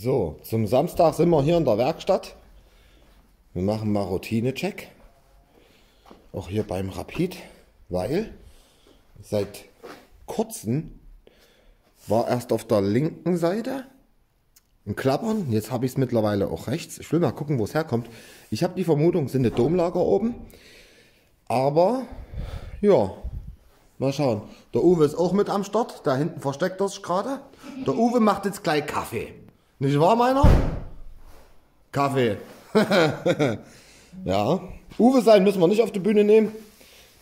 So, zum Samstag sind wir hier in der Werkstatt. Wir machen mal Routine-Check. Auch hier beim Rapid, weil seit kurzem war erst auf der linken Seite ein Klappern. Jetzt habe ich es mittlerweile auch rechts. Ich will mal gucken, wo es herkommt. Ich habe die Vermutung, es sind die Domlager oben. Aber, ja, mal schauen. Der Uwe ist auch mit am Start. Da hinten versteckt er sich gerade. Der Uwe macht jetzt gleich Kaffee. Nicht wahr, meiner? Kaffee. Ja. Uwe sein müssen wir nicht auf die Bühne nehmen.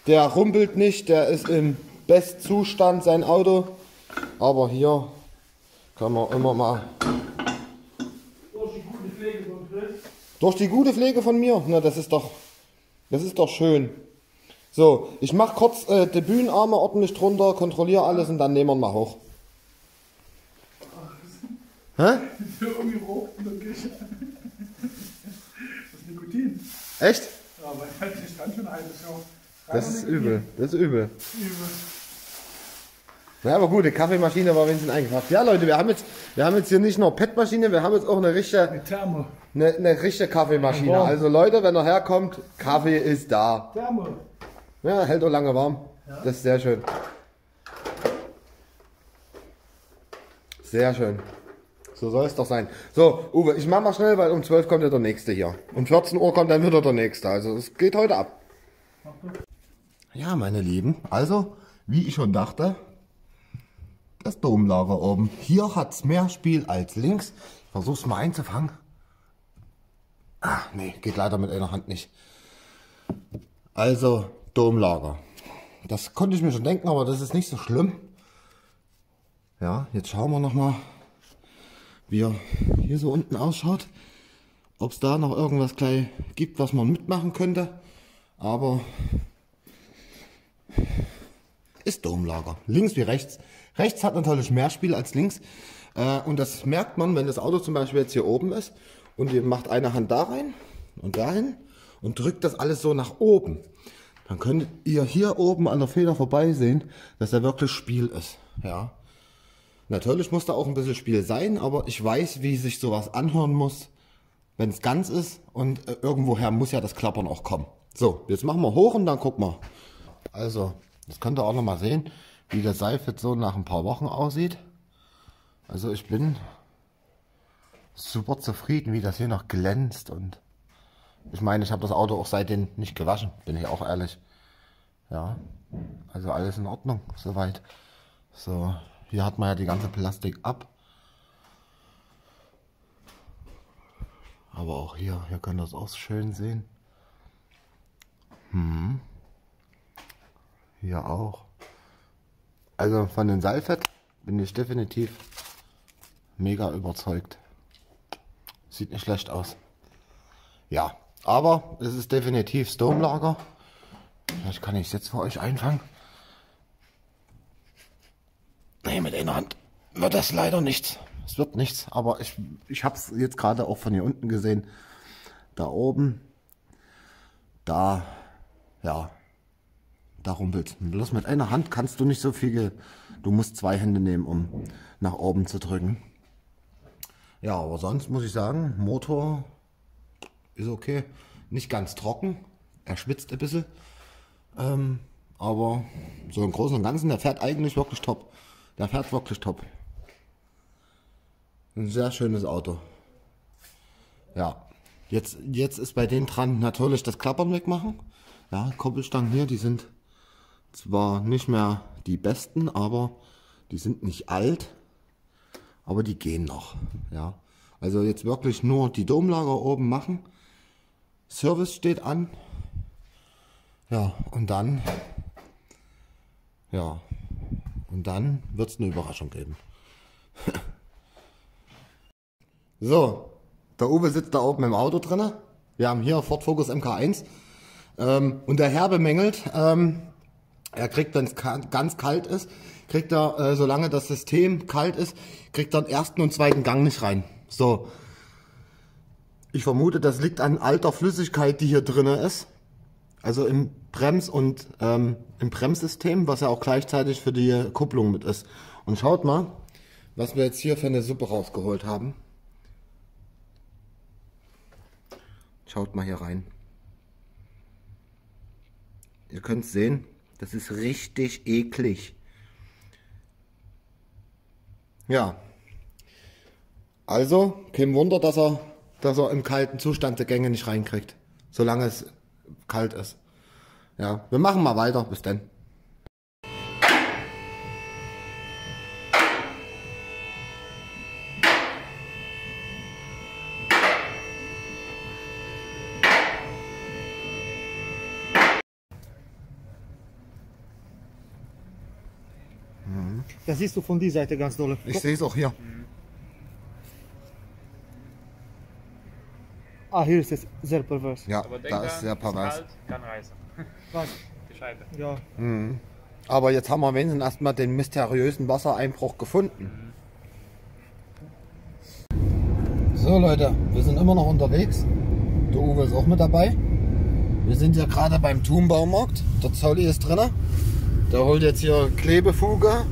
Der rumpelt nicht. Der ist im Bestzustand, sein Auto. Aber hier kann man immer mal... Durch die gute Pflege von Chris. Durch die gute Pflege von mir? Na, das ist doch schön. So, ich mache kurz die Bühnenarme ordentlich drunter, kontrolliere alles und dann nehmen wir ihn mal hoch. Hä? Irgendwie raucht in der Küche. Das ist Nikotin. Echt? Ja, aber ich stand schon ein halbes Jahr. Das ist übel, das ist übel. Übel. Na, aber gut, die Kaffeemaschine war wenigstens eingepackt. Ja, Leute, wir haben jetzt hier nicht nur PET-Maschine, wir haben jetzt auch eine richtige Kaffeemaschine. Ja. Also Leute, wenn er herkommt, Kaffee ist da. Thermo. Ja, hält auch lange warm. Ja. Das ist sehr schön. Sehr schön. So soll es doch sein. So, Uwe, ich mach mal schnell, weil um 12 kommt ja der nächste hier. Um 14 Uhr kommt dann wieder der nächste. Also es geht heute ab. Ja, meine Lieben, also, wie ich schon dachte, das Domlager oben. Hier hat es mehr Spiel als links. Ich versuch's mal einzufangen. Ah, nee, geht leider mit einer Hand nicht. Also, Domlager. Das konnte ich mir schon denken, aber das ist nicht so schlimm. Ja, jetzt schauen wir nochmal, wie er hier so unten ausschaut. Ob es da noch irgendwas gleich gibt, was man mitmachen könnte. Aber ist Domlager. Links wie rechts. Rechts hat natürlich mehr Spiel als links. Und das merkt man, wenn das Auto zum Beispiel jetzt hier oben ist und ihr macht eine Hand da rein und dahin und drückt das alles so nach oben. Dann könnt ihr hier oben an der Feder vorbei sehen, dass da wirklich Spiel ist. Ja. Natürlich muss da auch ein bisschen Spiel sein, aber ich weiß, wie sich sowas anhören muss, wenn es ganz ist und irgendwoher muss ja das Klappern auch kommen. So, jetzt machen wir hoch und dann gucken wir. Also, das könnt ihr auch noch mal sehen, wie der Seifert so nach ein paar Wochen aussieht. Also ich bin super zufrieden, wie das hier noch glänzt und ich meine, ich habe das Auto auch seitdem nicht gewaschen, bin ich auch ehrlich. Ja, also alles in Ordnung, soweit. So, hier hat man ja die ganze Plastik ab. Aber auch hier könnt ihr es auch schön sehen. Hier auch. Also von den Seifert bin ich definitiv mega überzeugt. Sieht nicht schlecht aus. Ja, aber es ist definitiv das Domlager. Vielleicht kann ich es jetzt für euch einfangen. Nee, mit einer Hand wird das leider nichts. Es wird nichts, aber ich habe es jetzt gerade auch von hier unten gesehen. Da oben, da, ja, da rumpelt. Bloß mit einer Hand kannst du nicht so viel, du musst zwei Hände nehmen, um nach oben zu drücken. Ja, aber sonst muss ich sagen, Motor ist okay. Nicht ganz trocken, er schwitzt ein bisschen. Aber so im Großen und Ganzen, der fährt eigentlich wirklich top. Der fährt wirklich top. Ein sehr schönes Auto. Ja, jetzt ist bei denen dran natürlich das Klappern wegmachen. Ja, Koppelstangen hier, die sind zwar nicht mehr die besten, aber die sind nicht alt, aber die gehen noch. Ja, also jetzt wirklich nur die Domlager oben machen. Service steht an. Ja, und dann wird es eine Überraschung geben. So, der Uwe sitzt da oben im Auto drin. Wir haben hier Ford Focus MK1. Und der Herr bemängelt, er kriegt, wenn es ganz kalt ist, kriegt er, solange das System kalt ist, kriegt er den ersten und zweiten Gang nicht rein. So, ich vermute, das liegt an alter Flüssigkeit, die hier drin ist. Also im und im Bremssystem, was ja auch gleichzeitig für die Kupplung mit ist. Und schaut mal, was wir jetzt hier für eine Suppe rausgeholt haben. Schaut mal hier rein. Ihr könnt es sehen, das ist richtig eklig. Ja. Also, kein Wunder, dass er im kalten Zustand die Gänge nicht reinkriegt. Solange es kalt ist. Ja, wir machen mal weiter. Bis dann. Das siehst du von dieser Seite ganz doll. Ich sehe es auch hier. Ah, hier ist es sehr pervers. Ja, Aber denk da dran, ist sehr pervers. kalt, kann reißen. Was? Die Scheibe. Ja. Aber jetzt haben wir wenigstens erstmal den mysteriösen Wassereinbruch gefunden. So Leute, wir sind immer noch unterwegs. Der Uwe ist auch mit dabei. Wir sind ja gerade beim Thun-Baumarkt. Der Zolli ist drin. Der holt jetzt hier Klebefuge,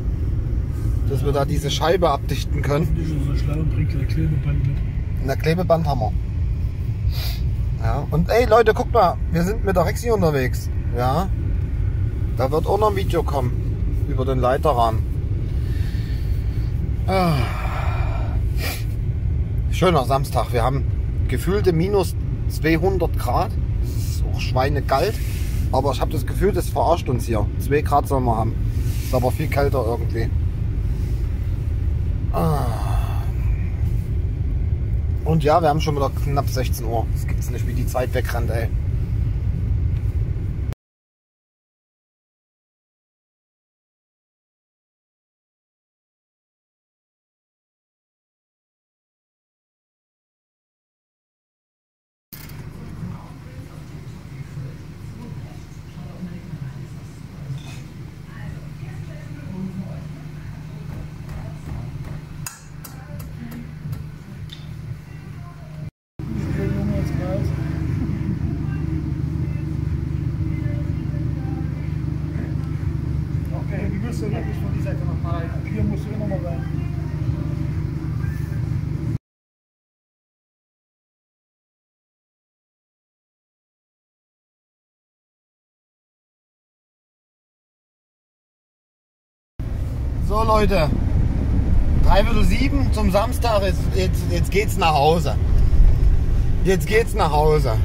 dass wir da diese Scheibe abdichten können. Die sind so schlau und bringt ein Klebeband mit. Na, Klebeband haben wir. Ja, und ey Leute, guckt mal, wir sind mit der Rexi unterwegs. Ja, da wird auch noch ein Video kommen über den Leiterrahmen. Ah. Schöner Samstag, wir haben gefühlte minus 200 Grad. Das ist auch schweinekalt, aber ich habe das Gefühl, das verarscht uns hier. 2 Grad sollen wir haben. Ist aber viel kälter irgendwie. Ah. Und ja, wir haben schon wieder knapp 16 Uhr. Das gibt's nicht, wie die Zeit wegrennt, ey. Der Junge jetzt kalt. Okay, wir müssen wirklich von dieser Seite noch mal rein. Hier musst du immer mal rein. So Leute, 6:45 zum Samstag, jetzt geht's nach Hause. Jetzt geht's nach Hause.